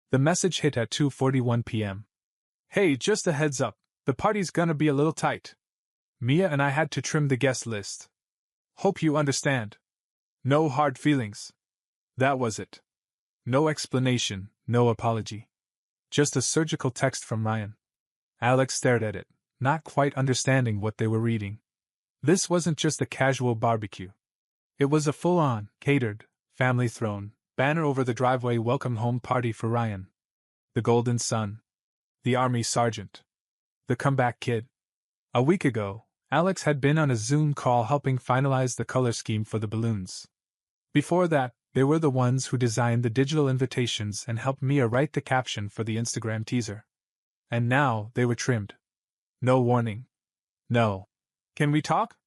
The message hit at 2:41 p.m. Hey, just a heads up, the party's gonna be a little tight. Mia and I had to trim the guest list. Hope you understand. No hard feelings. That was it. No explanation, no apology. Just a surgical text from Ryan. Alex stared at it, not quite understanding what they were reading. This wasn't just a casual barbecue. It was a full-on, catered, family-thrown, banner over the driveway welcome home party for Ryan. The golden son. The army sergeant. The comeback kid. A week ago, Alex had been on a Zoom call helping finalize the color scheme for the balloons. Before that, they were the ones who designed the digital invitations and helped Mia write the caption for the Instagram teaser. And now, they were trimmed. No warning. No. Can we talk?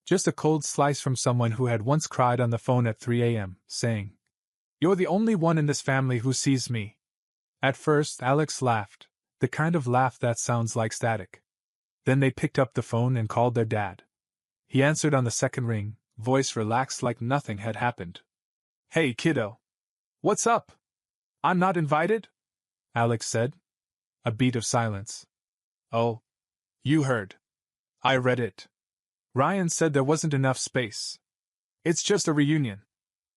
Just a cold slice from someone who had once cried on the phone at 3 a.m., saying, "You're the only one in this family who sees me." At first, Alex laughed, the kind of laugh that sounds like static. Then they picked up the phone and called their dad. He answered on the second ring, voice relaxed like nothing had happened. "Hey, kiddo. What's up? I'm not invited?" Alex said. A beat of silence. "Oh. You heard. I read it. Ryan said there wasn't enough space. It's just a reunion.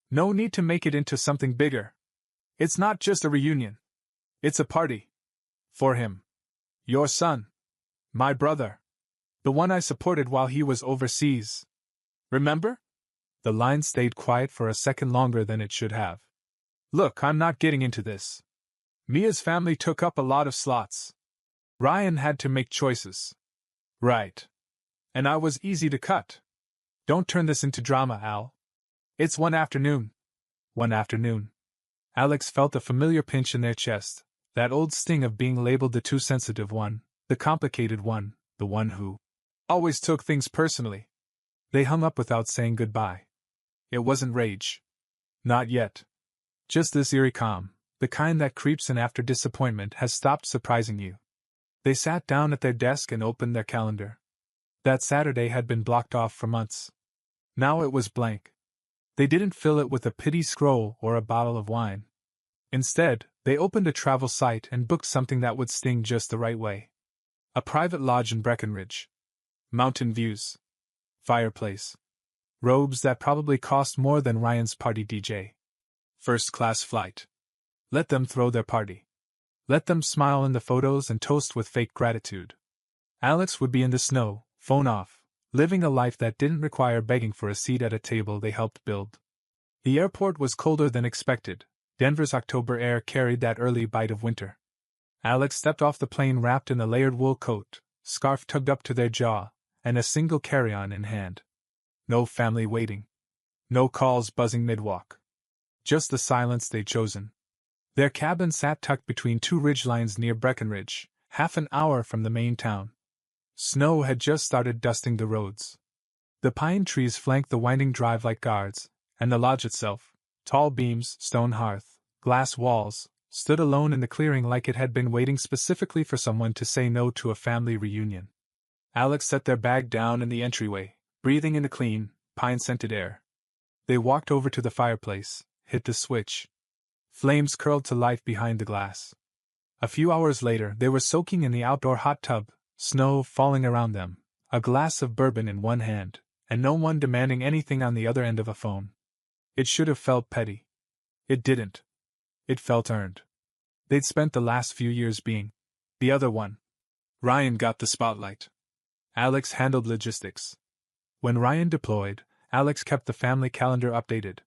No need to make it into something bigger. It's not just a reunion. It's a party. For him. Your son. My brother. The one I supported while he was overseas. Remember?" The line stayed quiet for a second longer than it should have. "Look, I'm not getting into this. Mia's family took up a lot of slots. Ryan had to make choices. Right. And I was easy to cut. Don't turn this into drama, Al. It's one afternoon. One afternoon." Alex felt a familiar pinch in their chest, that old sting of being labeled the too sensitive one, the complicated one, the one who always took things personally. They hung up without saying goodbye. It wasn't rage. Not yet. Just this eerie calm, the kind that creeps in after disappointment has stopped surprising you. They sat down at their desk and opened their calendar. That Saturday had been blocked off for months. Now it was blank. They didn't fill it with a pity scroll or a bottle of wine. Instead, they opened a travel site and booked something that would sting just the right way. A private lodge in Breckenridge. Mountain views. Fireplace. Robes that probably cost more than Ryan's party DJ. First-class flight. Let them throw their party. Let them smile in the photos and toast with fake gratitude. Alex would be in the snow, phone off, living a life that didn't require begging for a seat at a table they helped build. The airport was colder than expected. Denver's October air carried that early bite of winter. Alex stepped off the plane wrapped in a layered wool coat, scarf tugged up to their jaw, and a single carry-on in hand. No family waiting. No calls buzzing mid-walk. Just the silence they'd chosen. Their cabin sat tucked between two ridgelines near Breckenridge, half an hour from the main town. Snow had just started dusting the roads. The pine trees flanked the winding drive like guards, and the lodge itself, tall beams, stone hearth, glass walls, stood alone in the clearing like it had been waiting specifically for someone to say no to a family reunion. Alex set their bag down in the entryway, breathing in the clean, pine-scented air. They walked over to the fireplace, hit the switch. Flames curled to life behind the glass. A few hours later, they were soaking in the outdoor hot tub, snow falling around them, a glass of bourbon in one hand, and no one demanding anything on the other end of a phone. It should have felt petty. It didn't. It felt earned. They'd spent the last few years being the other one. Ryan got the spotlight. Alex handled logistics. When Ryan deployed, Alex kept the family calendar updated.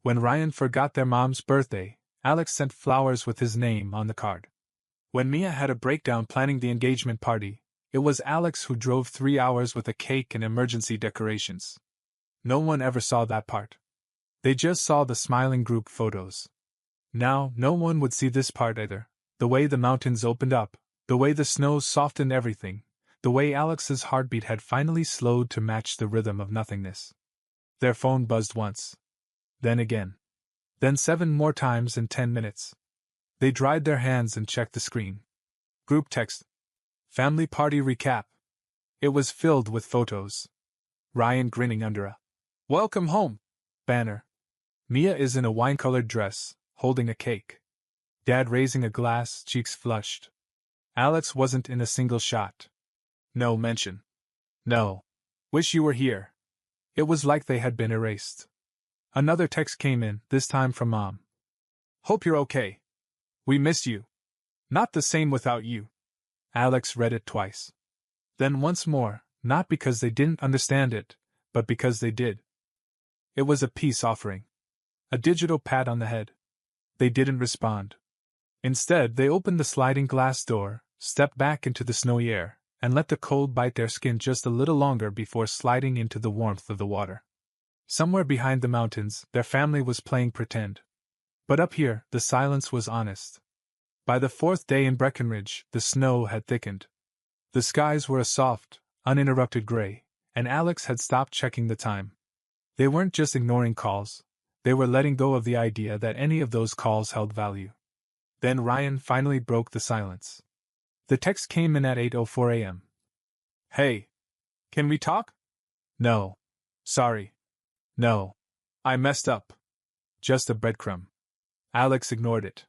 When Ryan forgot their mom's birthday, Alex sent flowers with his name on the card. When Mia had a breakdown planning the engagement party, it was Alex who drove 3 hours with a cake and emergency decorations. No one ever saw that part. They just saw the smiling group photos. Now, no one would see this part either, the way the mountains opened up, the way the snow softened everything, the way Alex's heartbeat had finally slowed to match the rhythm of nothingness. Their phone buzzed once. Then again. Then 7 more times in 10 minutes. They dried their hands and checked the screen. Group text. Family party recap. It was filled with photos. Ryan grinning under a "Welcome home" banner. Mia is in a wine-colored dress, holding a cake. Dad raising a glass, cheeks flushed. Alex wasn't in a single shot. No mention. No. Wish you were here. It was like they had been erased. Another text came in, this time from Mom. Hope you're okay. We miss you. Not the same without you. Alex read it twice. Then once more, not because they didn't understand it, but because they did. It was a peace offering. A digital pat on the head. They didn't respond. Instead, they opened the sliding glass door, stepped back into the snowy air, and let the cold bite their skin just a little longer before sliding into the warmth of the water. Somewhere behind the mountains, their family was playing pretend. But up here, the silence was honest. By the fourth day in Breckenridge, the snow had thickened. The skies were a soft, uninterrupted gray, and Alex had stopped checking the time. They weren't just ignoring calls, they were letting go of the idea that any of those calls held value. Then Ryan finally broke the silence. The text came in at 8:04 a.m. Hey. Can we talk? No. Sorry. No. I messed up. Just a breadcrumb. Alex ignored it.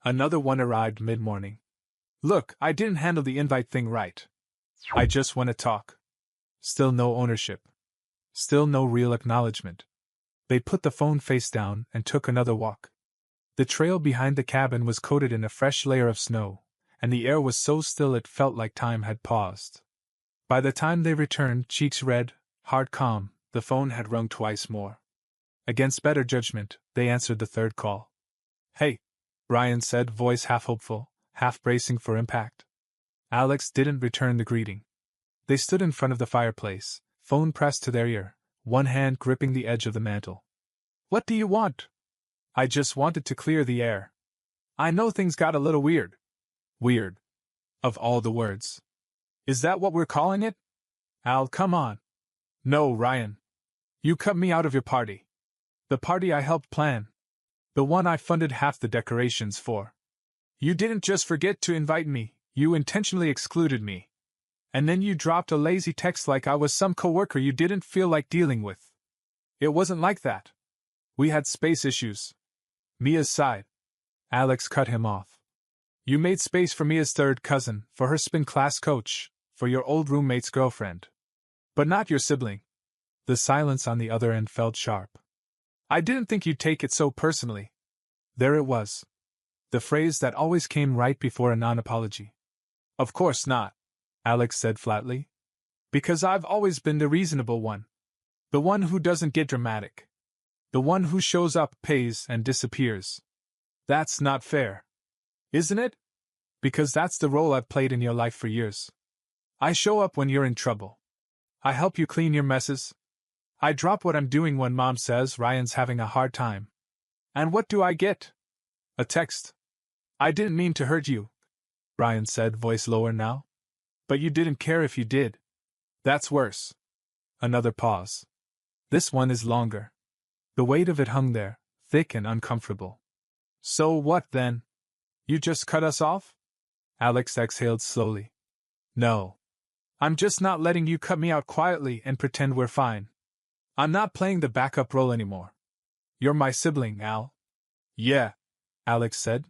Another one arrived mid-morning. Look, I didn't handle the invite thing right. I just want to talk. Still no ownership. Still no real acknowledgement. They put the phone face down and took another walk. The trail behind the cabin was coated in a fresh layer of snow, and the air was so still it felt like time had paused. By the time they returned, cheeks red, heart calm, the phone had rung twice more. Against better judgment, they answered the third call. Hey, Ryan said, voice half hopeful, half bracing for impact. Alex didn't return the greeting. They stood in front of the fireplace, phone pressed to their ear, one hand gripping the edge of the mantel. What do you want? I just wanted to clear the air. I know things got a little weird. Weird. Of all the words. Is that what we're calling it? Al, come on. No, Ryan. You cut me out of your party. The party I helped plan. The one I funded half the decorations for. You didn't just forget to invite me, you intentionally excluded me. And then you dropped a lazy text like I was some coworker you didn't feel like dealing with. It wasn't like that. We had space issues. Mia's sighed. Alex cut him off. You made space for Mia's third cousin, for her spin class coach, for your old roommate's girlfriend. But not your sibling. The silence on the other end felt sharp. I didn't think you'd take it so personally. There it was. The phrase that always came right before a non-apology. Of course not, Alex said flatly. Because I've always been the reasonable one. The one who doesn't get dramatic. The one who shows up, pays, and disappears. That's not fair. Isn't it? Because that's the role I've played in your life for years. I show up when you're in trouble. I help you clean your messes. I drop what I'm doing when Mom says Ryan's having a hard time. And what do I get? A text. I didn't mean to hurt you, Ryan said, voice lower now. But you didn't care if you did. That's worse. Another pause. This one is longer. The weight of it hung there, thick and uncomfortable. So what then? You just cut us off? Alex exhaled slowly. No. I'm just not letting you cut me out quietly and pretend we're fine. I'm not playing the backup role anymore. You're my sibling, Al. Yeah, Alex said.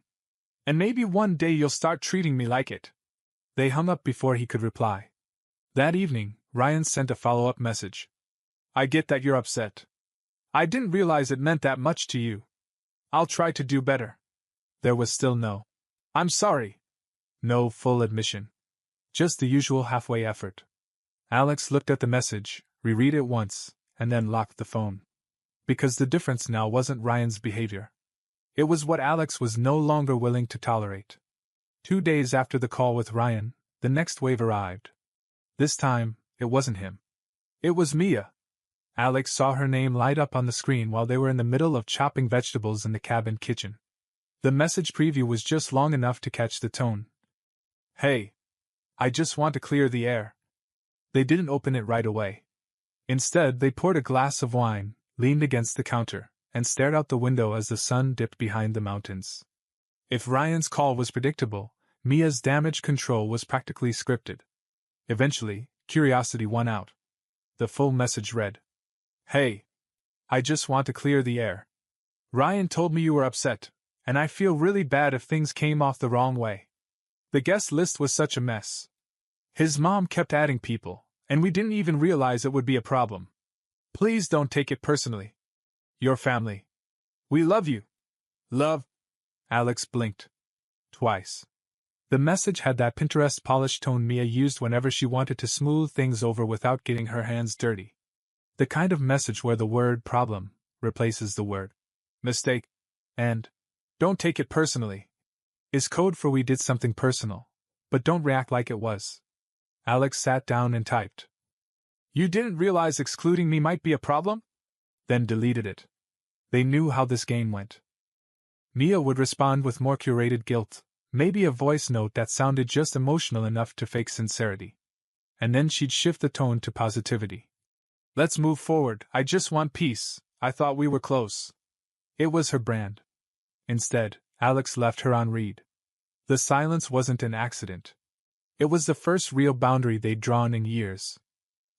And maybe one day you'll start treating me like it. They hung up before he could reply. That evening, Ryan sent a follow-up message. I get that you're upset. I didn't realize it meant that much to you. I'll try to do better. There was still no I'm sorry. No full admission. Just the usual halfway effort. Alex looked at the message, reread it once, and then locked the phone. Because the difference now wasn't Ryan's behavior. It was what Alex was no longer willing to tolerate. 2 days after the call with Ryan, the next wave arrived. This time, it wasn't him. It was Mia. Alex saw her name light up on the screen while they were in the middle of chopping vegetables in the cabin kitchen. The message preview was just long enough to catch the tone. Hey. I just want to clear the air. They didn't open it right away. Instead, they poured a glass of wine, leaned against the counter, and stared out the window as the sun dipped behind the mountains. If Ryan's call was predictable, Mia's damage control was practically scripted. Eventually, curiosity won out. The full message read, Hey. I just want to clear the air. Ryan told me you were upset. and I feel really bad if things came off the wrong way. The guest list was such a mess. His mom kept adding people, and we didn't even realize it would be a problem. Please don't take it personally. Your family. We love you. Love. Alex blinked. Twice. The message had that Pinterest polished tone Mia used whenever she wanted to smooth things over without getting her hands dirty. The kind of message where the word problem replaces the word mistake and don't take it personally is code for we did something personal, but don't react like it was. Alex sat down and typed. You didn't realize excluding me might be a problem? Then deleted it. They knew how this game went. Mia would respond with more curated guilt, maybe a voice note that sounded just emotional enough to fake sincerity. And then she'd shift the tone to positivity. Let's move forward, I just want peace, I thought we were close. It was her brand. Instead, Alex left her on read. The silence wasn't an accident. It was the first real boundary they'd drawn in years.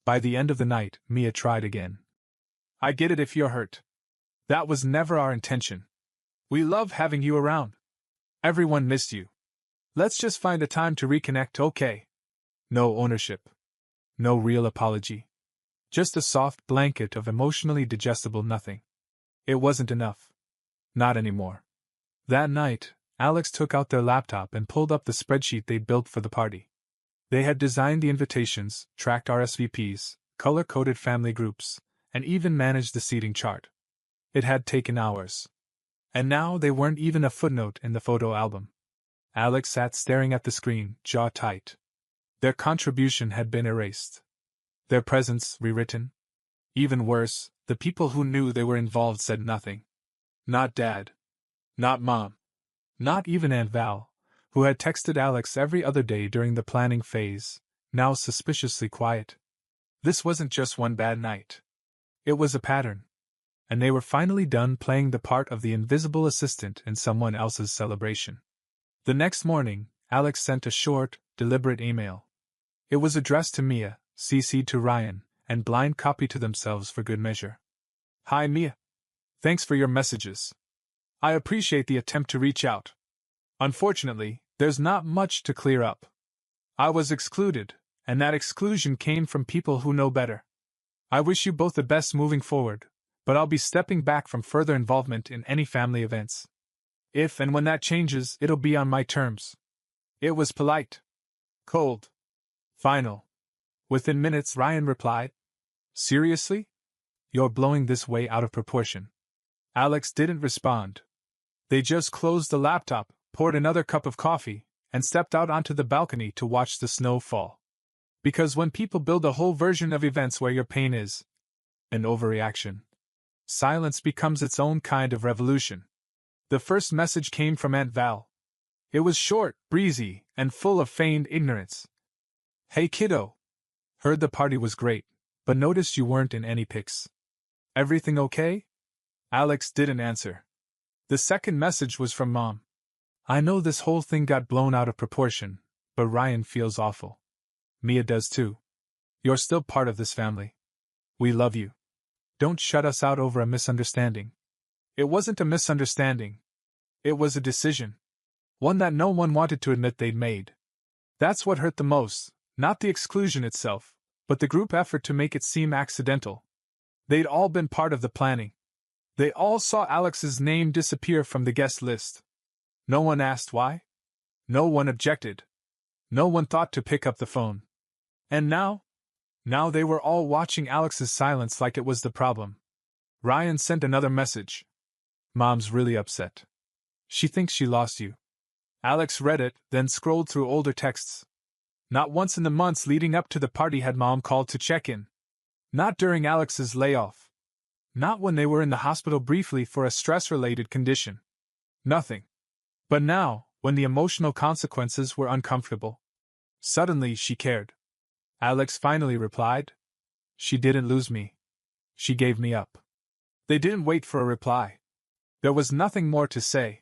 By the end of the night, Mia tried again. I get it if you're hurt. That was never our intention. We love having you around. Everyone missed you. Let's just find a time to reconnect, okay? No ownership. No real apology. Just a soft blanket of emotionally digestible nothing. It wasn't enough. Not anymore. That night, Alex took out their laptop and pulled up the spreadsheet they'd built for the party. They had designed the invitations, tracked RSVPs, color-coded family groups, and even managed the seating chart. It had taken hours. And now they weren't even a footnote in the photo album. Alex sat staring at the screen, jaw tight. Their contribution had been erased. Their presence rewritten. Even worse, the people who knew they were involved said nothing. Not Dad. Not Mom. Not even Aunt Val, who had texted Alex every other day during the planning phase, now suspiciously quiet. This wasn't just one bad night. It was a pattern. And they were finally done playing the part of the invisible assistant in someone else's celebration. The next morning, Alex sent a short, deliberate email. It was addressed to Mia, CC'd to Ryan, and blind copy to themselves for good measure. Hi Mia. Thanks for your messages. I appreciate the attempt to reach out. Unfortunately, there's not much to clear up. I was excluded, and that exclusion came from people who know better. I wish you both the best moving forward, but I'll be stepping back from further involvement in any family events. If and when that changes, it'll be on my terms. It was polite. Cold. Final. Within minutes, Ryan replied. Seriously? You're blowing this way out of proportion. Alex didn't respond. They just closed the laptop, poured another cup of coffee, and stepped out onto the balcony to watch the snow fall. Because when people build a whole version of events where your pain is an overreaction, silence becomes its own kind of revolution. The first message came from Aunt Val. It was short, breezy, and full of feigned ignorance. Hey kiddo. Heard the party was great, but noticed you weren't in any pics. Everything okay? Alex didn't answer. The second message was from Mom. I know this whole thing got blown out of proportion, but Ryan feels awful. Mia does too. You're still part of this family. We love you. Don't shut us out over a misunderstanding. It wasn't a misunderstanding. It was a decision. One that no one wanted to admit they'd made. That's what hurt the most, not the exclusion itself, but the group effort to make it seem accidental. They'd all been part of the planning. They all saw Alex's name disappear from the guest list. No one asked why. No one objected. No one thought to pick up the phone. And now they were all watching Alex's silence like it was the problem. Ryan sent another message. Mom's really upset. She thinks she lost you. Alex read it, then scrolled through older texts. Not once in the months leading up to the party had Mom called to check in. Not during Alex's layoff. Not when they were in the hospital briefly for a stress-related condition. Nothing. But now, when the emotional consequences were uncomfortable, suddenly she cared. Alex finally replied. She didn't lose me. She gave me up. They didn't wait for a reply. There was nothing more to say.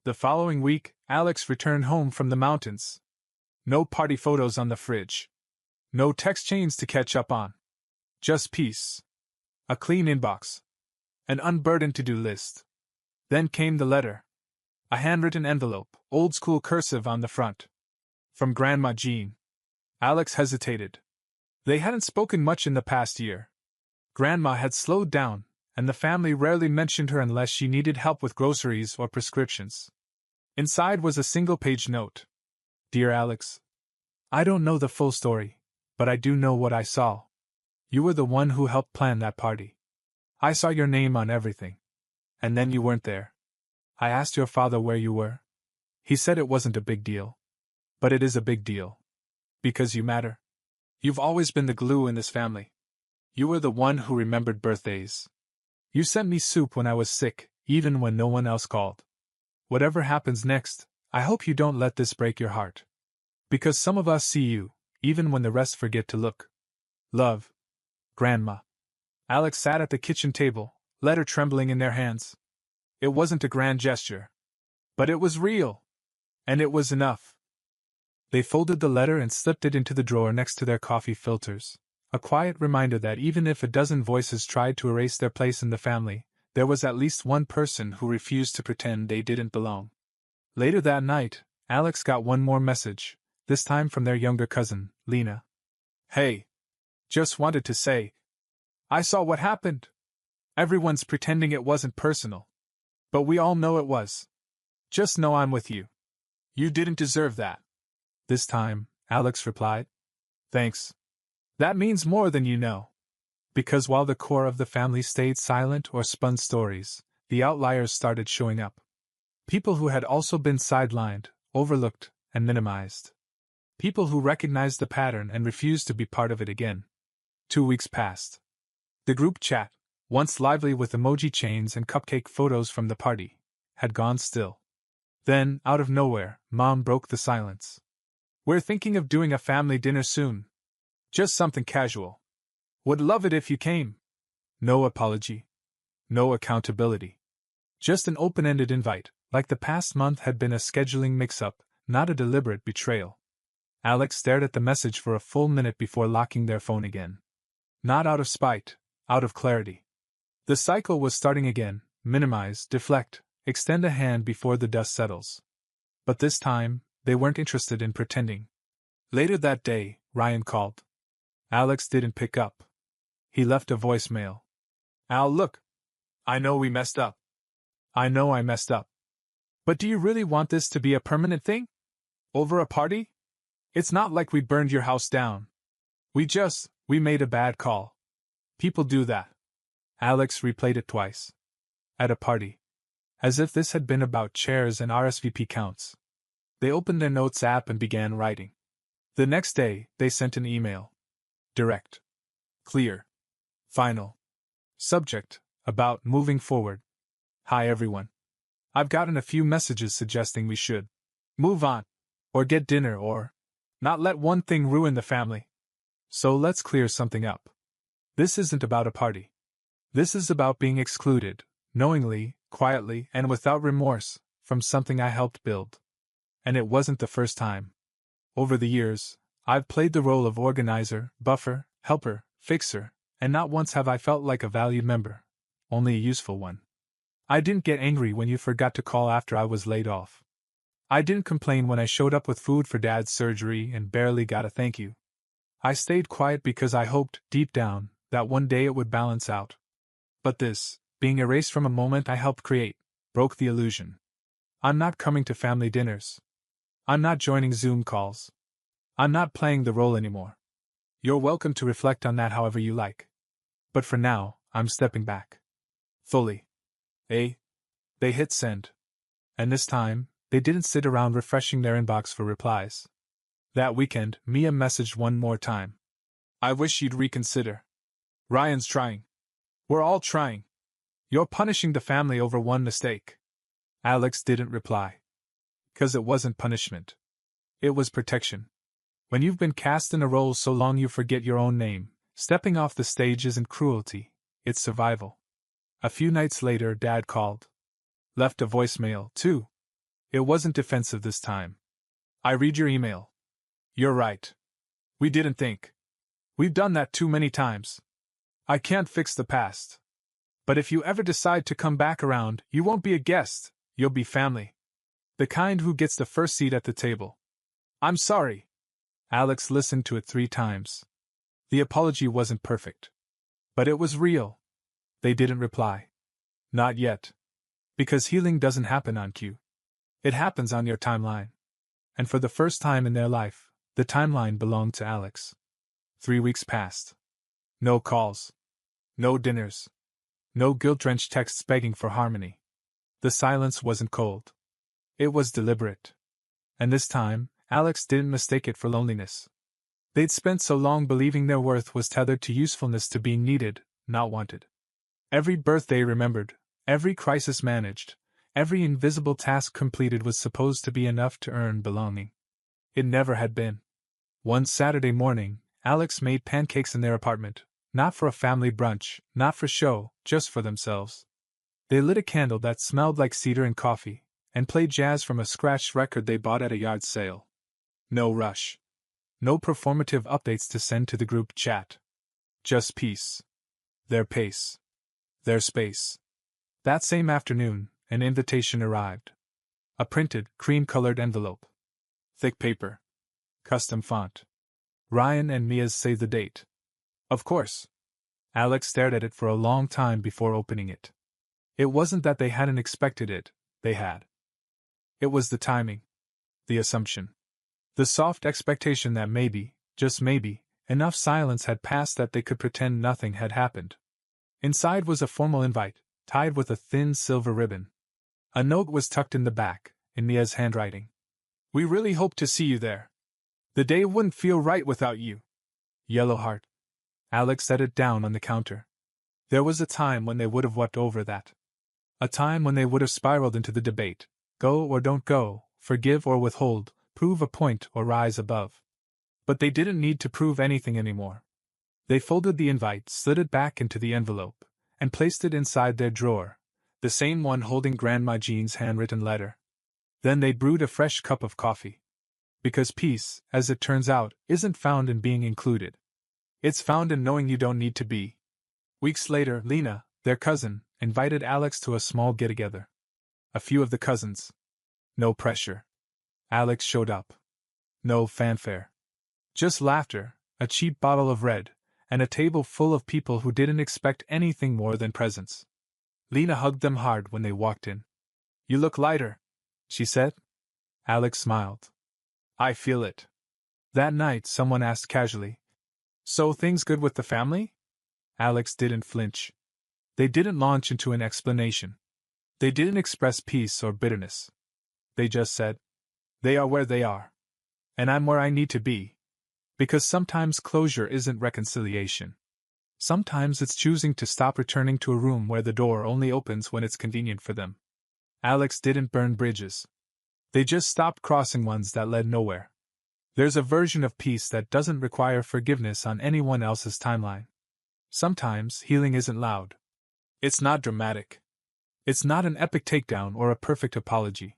The following week, Alex returned home from the mountains. No party photos on the fridge. No text chains to catch up on. Just peace. A clean inbox. An unburdened to-do list. Then came the letter. A handwritten envelope, old-school cursive on the front. From Grandma Jean. Alex hesitated. They hadn't spoken much in the past year. Grandma had slowed down, and the family rarely mentioned her unless she needed help with groceries or prescriptions. Inside was a single-page note. Dear Alex, I don't know the full story, but I do know what I saw. You were the one who helped plan that party. I saw your name on everything. And then you weren't there. I asked your father where you were. He said it wasn't a big deal. But it is a big deal. Because you matter. You've always been the glue in this family. You were the one who remembered birthdays. You sent me soup when I was sick, even when no one else called. Whatever happens next, I hope you don't let this break your heart. Because some of us see you, even when the rest forget to look. Love. Grandma. Alex sat at the kitchen table, letter trembling in their hands. It wasn't a grand gesture. But it was real. And it was enough. They folded the letter and slipped it into the drawer next to their coffee filters. A quiet reminder that even if a dozen voices tried to erase their place in the family, there was at least one person who refused to pretend they didn't belong. Later that night, Alex got one more message, this time from their younger cousin, Lena. Hey. Just wanted to say. I saw what happened. Everyone's pretending it wasn't personal. But we all know it was. Just know I'm with you. You didn't deserve that. This time, Alex replied. Thanks. That means more than you know. Because while the core of the family stayed silent or spun stories, the outliers started showing up. People who had also been sidelined, overlooked, and minimized. People who recognized the pattern and refused to be part of it again. 2 weeks passed. The group chat, once lively with emoji chains and cupcake photos from the party, had gone still. Then, out of nowhere, Mom broke the silence. We're thinking of doing a family dinner soon. Just something casual. Would love it if you came. No apology. No accountability. Just an open-ended invite, like the past month had been a scheduling mix-up, not a deliberate betrayal. Alex stared at the message for a full minute before locking their phone again. Not out of spite, out of clarity. The cycle was starting again, minimize, deflect, extend a hand before the dust settles. But this time, they weren't interested in pretending. Later that day, Ryan called. Alex didn't pick up. He left a voicemail. Al, look. I know we messed up. I know I messed up. But do you really want this to be a permanent thing? Over a party? It's not like we burned your house down. We made a bad call. People do that. Alex replayed it twice. At a party. As if this had been about chairs and RSVP counts. They opened their notes app and began writing. The next day, they sent an email. Direct. Clear. Final. Subject, about moving forward. Hi everyone. I've gotten a few messages suggesting we should move on, or get dinner, or not let one thing ruin the family. So let's clear something up. This isn't about a party. This is about being excluded, knowingly, quietly, and without remorse, from something I helped build. And it wasn't the first time. Over the years, I've played the role of organizer, buffer, helper, fixer, and not once have I felt like a valued member, only a useful one. I didn't get angry when you forgot to call after I was laid off. I didn't complain when I showed up with food for Dad's surgery and barely got a thank you. I stayed quiet because I hoped, deep down, that one day it would balance out. But this, being erased from a moment I helped create, broke the illusion. I'm not coming to family dinners. I'm not joining Zoom calls. I'm not playing the role anymore. You're welcome to reflect on that however you like. But for now, I'm stepping back. Fully. They hit send. And this time, they didn't sit around refreshing their inbox for replies. That weekend, Mia messaged one more time. I wish you'd reconsider. Ryan's trying. We're all trying. You're punishing the family over one mistake. Alex didn't reply. 'Cause it wasn't punishment. It was protection. When you've been cast in a role so long you forget your own name, stepping off the stage isn't cruelty, it's survival. A few nights later, Dad called. Left a voicemail, too. It wasn't defensive this time. I read your email. You're right. We didn't think. We've done that too many times. I can't fix the past. But if you ever decide to come back around, you won't be a guest, you'll be family. The kind who gets the first seat at the table. I'm sorry. Alex listened to it 3 times. The apology wasn't perfect. But it was real. They didn't reply. Not yet. Because healing doesn't happen on cue. It happens on your timeline. And for the first time in their life, the timeline belonged to Alex. 3 weeks passed. No calls. No dinners. No guilt-drenched texts begging for harmony. The silence wasn't cold. It was deliberate. And this time, Alex didn't mistake it for loneliness. They'd spent so long believing their worth was tethered to usefulness, to being needed, not wanted. Every birthday remembered, every crisis managed, every invisible task completed was supposed to be enough to earn belonging. It never had been. One Saturday morning, Alex made pancakes in their apartment, not for a family brunch, not for show, just for themselves. They lit a candle that smelled like cedar and coffee, and played jazz from a scratched record they bought at a yard sale. No rush. No performative updates to send to the group chat. Just peace. Their pace. Their space. That same afternoon, an invitation arrived. A printed, cream-colored envelope. Thick paper. Custom font. Ryan and Mia's save the date. Of course. Alex stared at it for a long time before opening it. It wasn't that they hadn't expected it, they had. It was the timing. The assumption. The soft expectation that maybe, just maybe, enough silence had passed that they could pretend nothing had happened. Inside was a formal invite, tied with a thin silver ribbon. A note was tucked in the back, in Mia's handwriting. We really hope to see you there. The day wouldn't feel right without you. Yellow heart. Alex set it down on the counter. There was a time when they would have wept over that. A time when they would have spiraled into the debate. Go or don't go, forgive or withhold, prove a point or rise above. But they didn't need to prove anything anymore. They folded the invite, slid it back into the envelope, and placed it inside their drawer, the same one holding Grandma Jean's handwritten letter. Then they brewed a fresh cup of coffee. Because peace, as it turns out, isn't found in being included. It's found in knowing you don't need to be. Weeks later, Lena, their cousin, invited Alex to a small get-together. A few of the cousins. No pressure. Alex showed up. No fanfare. Just laughter, a cheap bottle of red, and a table full of people who didn't expect anything more than presents. Lena hugged them hard when they walked in. You look lighter, she said. Alex smiled. I feel it. That night, someone asked casually, So things good with the family? Alex didn't flinch. They didn't launch into an explanation. They didn't express peace or bitterness. They just said, They are where they are. And I'm where I need to be. Because sometimes closure isn't reconciliation. Sometimes it's choosing to stop returning to a room where the door only opens when it's convenient for them. Alex didn't burn bridges. They just stopped crossing ones that led nowhere. There's a version of peace that doesn't require forgiveness on anyone else's timeline. Sometimes healing isn't loud. It's not dramatic. It's not an epic takedown or a perfect apology.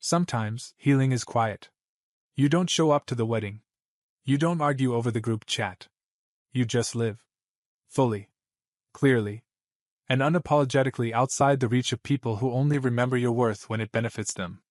Sometimes healing is quiet. You don't show up to the wedding. You don't argue over the group chat. You just live. Fully. Clearly. And unapologetically outside the reach of people who only remember your worth when it benefits them.